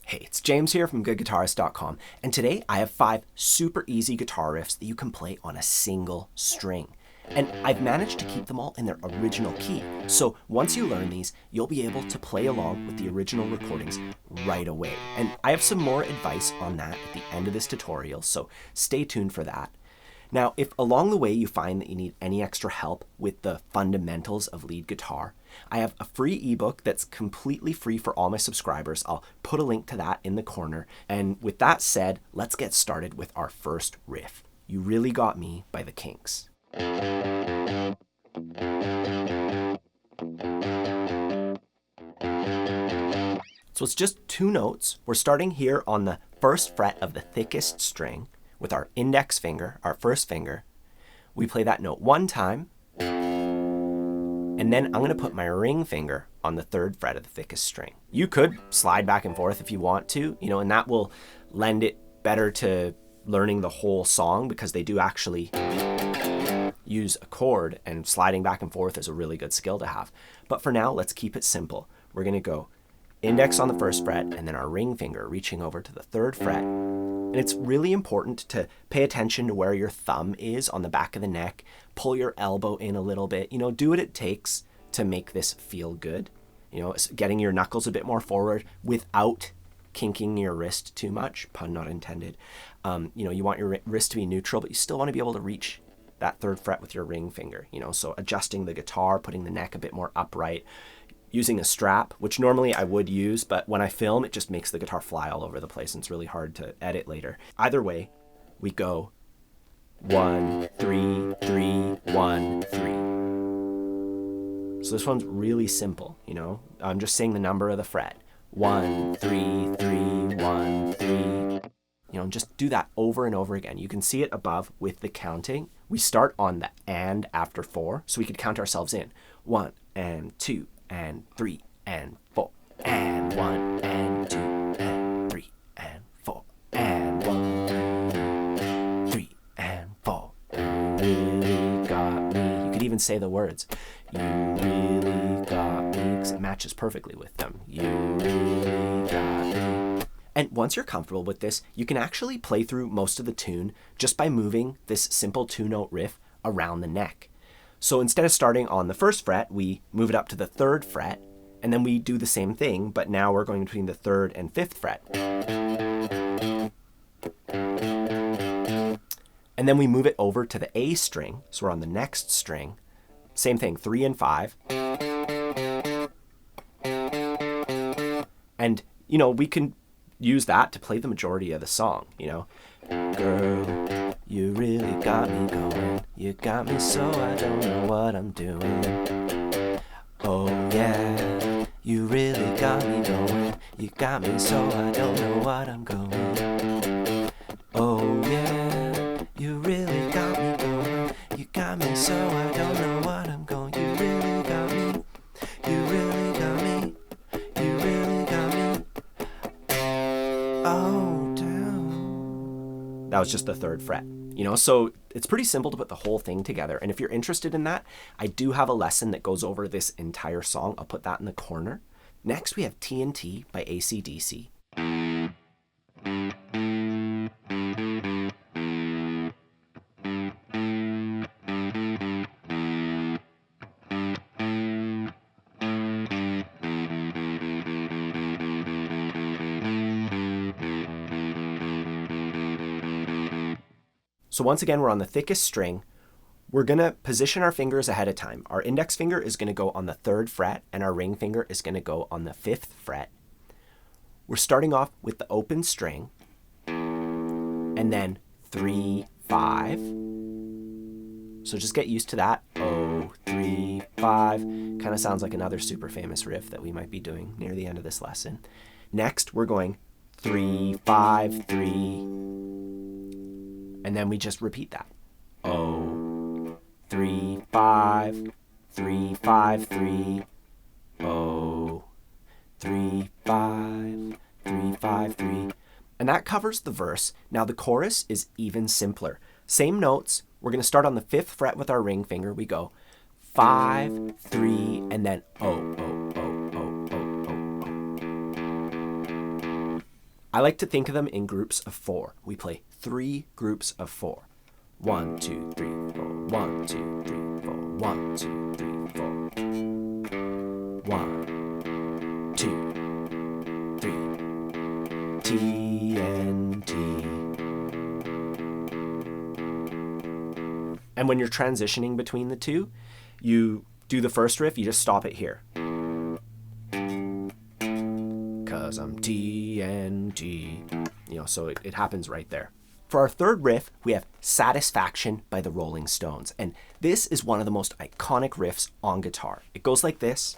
Hey, it's James here from goodguitarist.com, and today I have 5 super easy guitar riffs that you can play on a single string. And I've managed to keep them all in their original key, so once you learn these, you'll be able to play along with the original recordings right away. And I have some more advice on that at the end of this tutorial, so stay tuned for that. Now, if along the way you find that you need any extra help with the fundamentals of lead guitar, I have a free ebook that's completely free for all my subscribers. I'll put a link to that in the corner. And with that said, let's get started with our first riff. You Really Got Me by the Kinks. So it's just 2 notes. We're starting here on the first fret of the thickest string with our index finger, our first finger. We play that note 1 time, and then I'm going to put my ring finger on the 3rd fret of the thickest string. You could slide back and forth if you want to, and that will lend it better to learning the whole song, because they do actually use a chord, and sliding back and forth is a really good skill to have. But for now, let's keep it simple. We're going to go index on the 1st fret, and then our ring finger reaching over to the 3rd fret. And it's really important to pay attention to where your thumb is on the back of the neck. Pull your elbow in a little bit. Do what it takes to make this feel good. Getting your knuckles a bit more forward without kinking your wrist too much, pun not intended. You want your wrist to be neutral, but you still want to be able to reach that 3rd fret with your ring finger. So adjusting the guitar, putting the neck a bit more upright, using a strap, which normally I would use, but when I film, it just makes the guitar fly all over the place, and it's really hard to edit later. Either way, we go 1, 3, 3, 1, 3. So this one's really simple, I'm just saying the number of the fret. 1, 3, 3, 1, 3. Just do that over and over again. You can see it above with the counting. We start on the and after 4, so we could count ourselves in. 1 and 2 and 3 and 4 and 1 and 2 and 3 and 4 and 1, 3 and 4. You really got me. You could even say the words. You really got me, because it matches perfectly with them. You really got me. And once you're comfortable with this, you can actually play through most of the tune just by moving this simple 2-note riff around the neck. So instead of starting on the 1st fret, we move it up to the 3rd fret, and then we do the same thing, but now we're going between the 3rd and 5th fret. And then we move it over to the A string, so we're on the next string. Same thing, 3 and 5. And, we can use that to play the majority of the song, Girl, you really got me going. You got me so I don't know what I'm doing. Oh yeah, you really got me going. You got me so I don't know what I'm going. Oh yeah, you really got me going. You got me so I don't know what I'm going. You really got me. You really got me. You really got me. Oh damn. That was just the 3rd fret. So it's pretty simple to put the whole thing together. And if you're interested in that, I do have a lesson that goes over this entire song. I'll put that in the corner. Next, we have TNT by AC/DC. So once again, we're on the thickest string. We're going to position our fingers ahead of time. Our index finger is going to go on the 3rd fret, and our ring finger is going to go on the 5th fret. We're starting off with the open string, and then 3, 5. So just get used to that. 0, 3, 5. Kind of sounds like another super famous riff that we might be doing near the end of this lesson. Next, we're going 3, 5, 3. And then we just repeat that. 0, 3, 5, 3, 5, 3. 0, 3, 5, 3, 5, 3. And that covers the verse. Now the chorus is even simpler. Same notes. We're going to start on the 5th fret with our ring finger. We go 5, 3, and then oh, oh, oh, oh, oh, oh, oh. I like to think of them in groups of 4. We play 3 groups of 4. 1, 2, 3, 4. 1, 2, 3, 4. 1, 2, 3, 4. 1, 2, 3. T and T. And when you're transitioning between the two, you do the first riff, you just stop it here. 'Cause I'm T and T. So it happens right there. For our third riff, we have Satisfaction by the Rolling Stones. And this is one of the most iconic riffs on guitar. It goes like this.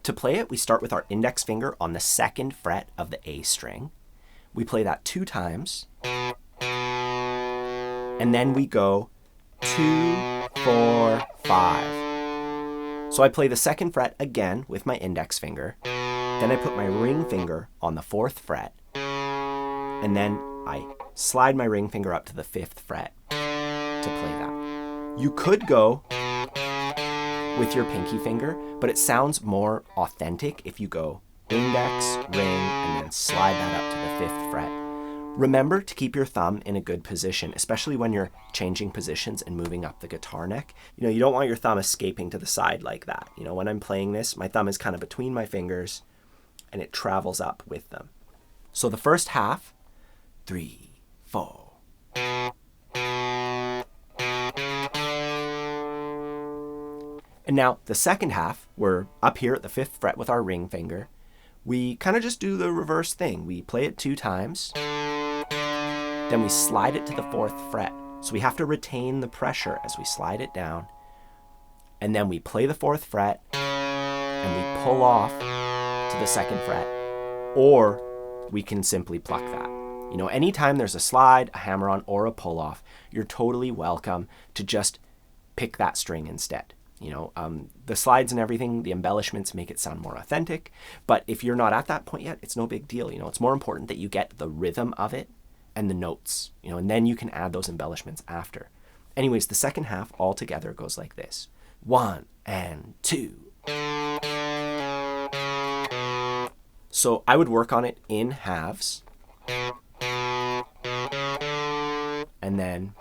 To play it, we start with our index finger on the 2nd fret of the A string. We play that 2 times. And then we go 2, 4, 5. So I play the 2nd fret again with my index finger. Then I put my ring finger on the 4th fret. And then I slide my ring finger up to the 5th fret to play that. You could go with your pinky finger, but it sounds more authentic if you go index, ring, and then slide that up to the 5th fret. Remember to keep your thumb in a good position, especially when you're changing positions and moving up the guitar neck. You don't want your thumb escaping to the side like that. When I'm playing this, my thumb is kind of between my fingers and it travels up with them. So the first half, 3, 4. And now the second half, we're up here at the 5th fret with our ring finger. We kind of just do the reverse thing. We play it 2 times. Then we slide it to the 4th fret. So we have to retain the pressure as we slide it down. And then we play the 4th fret and we pull off to the 2nd fret. Or we can simply pluck that. Anytime there's a slide, a hammer-on, or a pull-off, you're totally welcome to just pick that string instead. The slides and everything, the embellishments make it sound more authentic. But if you're not at that point yet, it's no big deal. It's more important that you get the rhythm of it and the notes, and then you can add those embellishments after. Anyways, the second half all together goes like this. 1 and 2. So I would work on it in halves. And then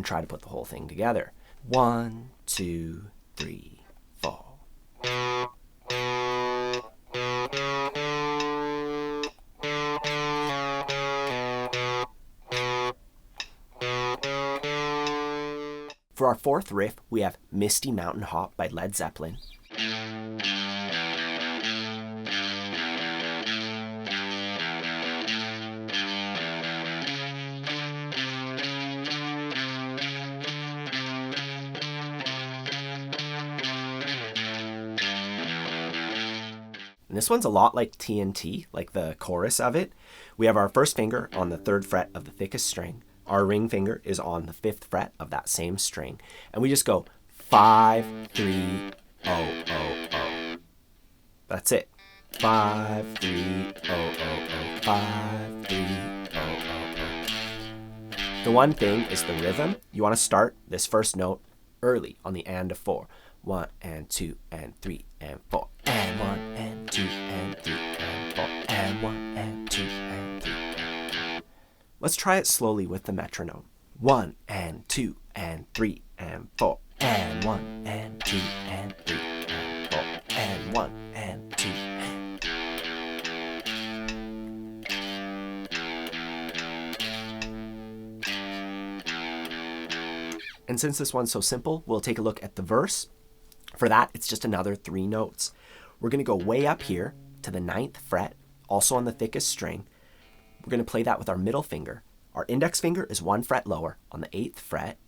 try to put the whole thing together. 1, 2, 3, 4. For our fourth riff, we have Misty Mountain Hop by Led Zeppelin. And this one's a lot like TNT, like the chorus of it. We have our first finger on the 3rd fret of the thickest string. Our ring finger is on the 5th fret of that same string. And we just go 5, 3, 0, 0, 0. That's it. 5, 3, 0, 0, 0. 5, 3, 0, 0, 0. The one thing is the rhythm. You want to start this first note early on the and of 4. 1 and 2 and 3 and 4. And 1 and 2 and 3 and 4. And 1 and 2 and 3 and 4. Let's try it slowly with the metronome. 1 and 2 and 3 and 4. And 1 and 2 and 3 and 4. And 1 and 2 and 3. And since this one's so simple, we'll take a look at the verse. For that, it's just another 3 notes. We're going to go way up here to the 9th fret, also on the thickest string. We're going to play that with our middle finger. Our index finger is 1 fret lower on the 8th fret.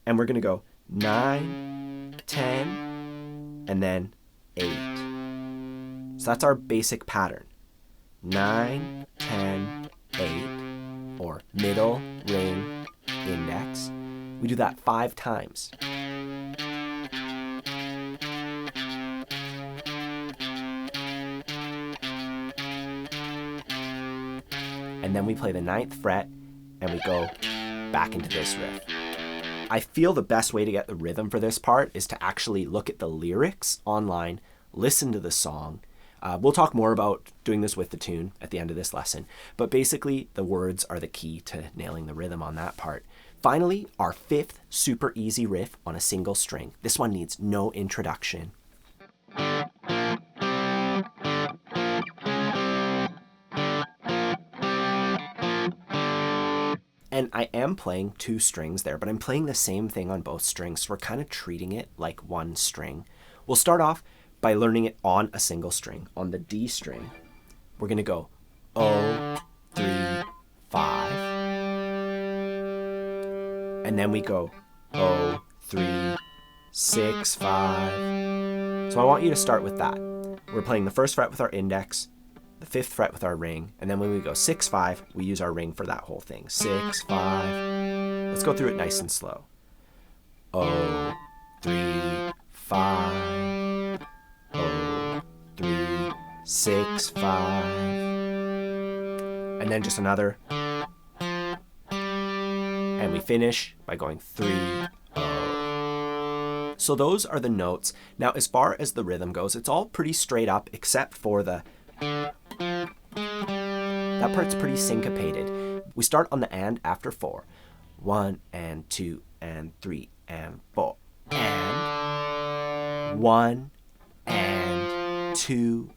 And we're going to go 9, 10, and then 8. So that's our basic pattern. 9, 10, 8, or middle, ring, index. We do that 5 times. And then we play the 9th fret and we go back into this riff. I feel the best way to get the rhythm for this part is to actually look at the lyrics online, listen to the song. We'll talk more about doing this with the tune at the end of this lesson, but basically the words are the key to nailing the rhythm on that part. Finally, our fifth super easy riff on a single string. This one needs no introduction. And I am playing two strings there, but I'm playing the same thing on both strings, so we're kind of treating it like one string. We'll start off by learning it on a single string. On the D string, we're going to go 0, 3, 5. And then we go 0, 3, 6, 5. So I want you to start with that. We're playing the first fret with our index, the fifth fret with our ring, and then when we go 6, 5, we use our ring for that whole thing. 6, 5. Let's go through it nice and slow. 0, 3, 5. 0, 3, 6, 5. And then just another. And we finish by going 3, 0. So those are the notes. Now, as far as the rhythm goes, it's all pretty straight up except for the... That part's pretty syncopated. We start on the and after 4. 1 and 2 and 3 and 4. And 1 and 2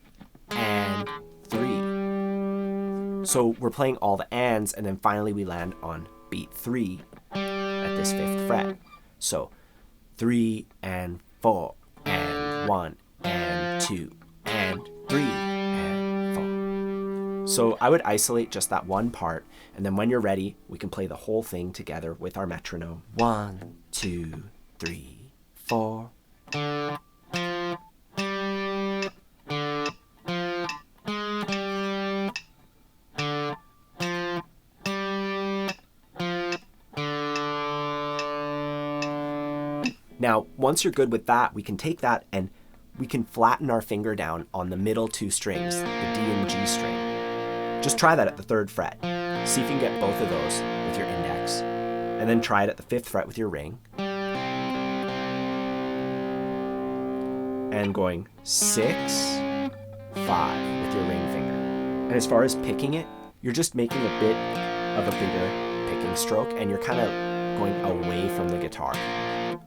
and 3. So we're playing all the ands, and then finally we land on beat 3 at this 5th fret. So 3 and 4 and 1 and 2 and 3 and 4. So I would isolate just that one part, and then when you're ready, we can play the whole thing together with our metronome. 1, 2, 3, 4. Now, once you're good with that, we can take that and we can flatten our finger down on the middle two strings, the D and G string. Just try that at the 3rd fret. See if you can get both of those with your index. And then try it at the 5th fret with your ring. And going 6, 5 with your ring finger. And as far as picking it, you're just making a bit of a bigger picking stroke, and you're kind of going away from the guitar.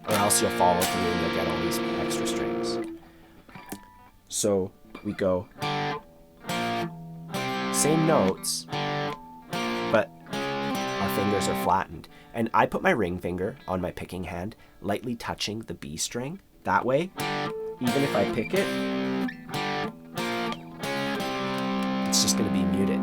Or else you'll follow through and you'll get all these extra strings. So we go same notes, but our fingers are flattened. And I put my ring finger on my picking hand, lightly touching the B string. That way, even if I pick it, it's just going to be muted.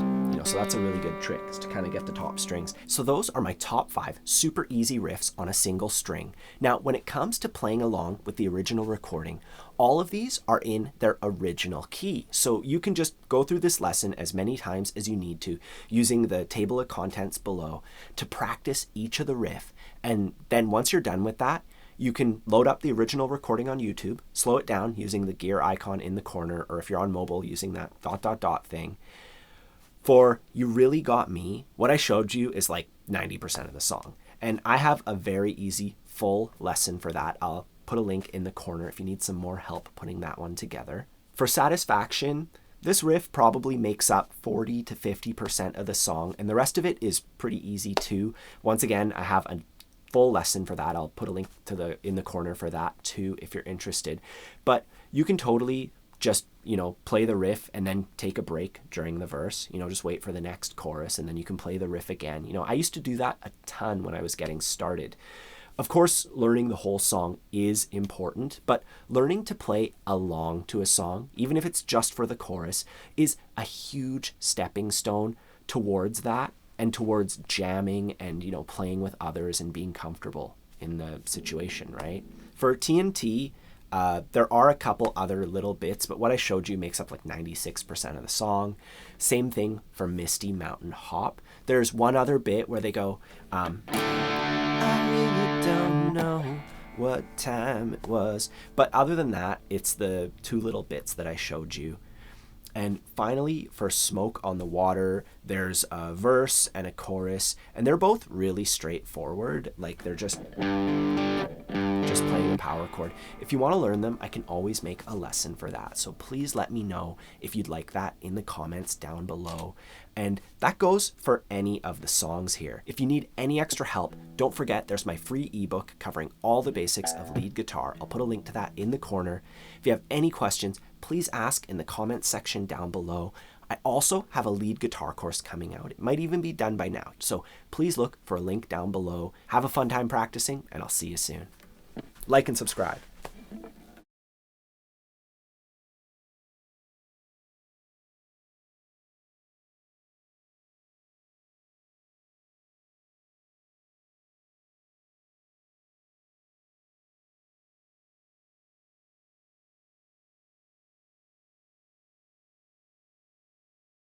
So that's a really good trick, is to kind of get the top strings. So those are my top 5 super easy riffs on a single string. Now, when it comes to playing along with the original recording, all of these are in their original key. So you can just go through this lesson as many times as you need to, using the table of contents below to practice each of the riff. And then once you're done with that, you can load up the original recording on YouTube, slow it down using the gear icon in the corner, or if you're on mobile, using that ... thing. For You Really Got Me, what I showed you is like 90% of the song. And I have a very easy full lesson for that. I'll put a link in the corner if you need some more help putting that one together. For Satisfaction, this riff probably makes up 40 to 50% of the song, and the rest of it is pretty easy too. Once again, I have a full lesson for that. I'll put a link to in the corner for that too if you're interested. But you can totally just, play the riff and then take a break during the verse, just wait for the next chorus and then you can play the riff again. I used to do that a ton when I was getting started. Of course, learning the whole song is important, but learning to play along to a song, even if it's just for the chorus, is a huge stepping stone towards that and towards jamming and, playing with others and being comfortable in the situation, right? For TNT, there are a couple other little bits, but what I showed you makes up like 96% of the song. Same thing for Misty Mountain Hop. There's one other bit where they go, I really don't know what time it was. But other than that, it's the two little bits that I showed you. And finally, for Smoke on the Water, there's a verse and a chorus, and they're both really straightforward. Like they're just playing a power chord. If you want to learn them, I can always make a lesson for that. So please let me know if you'd like that in the comments down below. And that goes for any of the songs here. If you need any extra help, don't forget there's my free ebook covering all the basics of lead guitar. I'll put a link to that in the corner. If you have any questions, please ask in the comments section down below. I also have a lead guitar course coming out. It might even be done by now. So please look for a link down below. Have a fun time practicing, and I'll see you soon. Like and subscribe.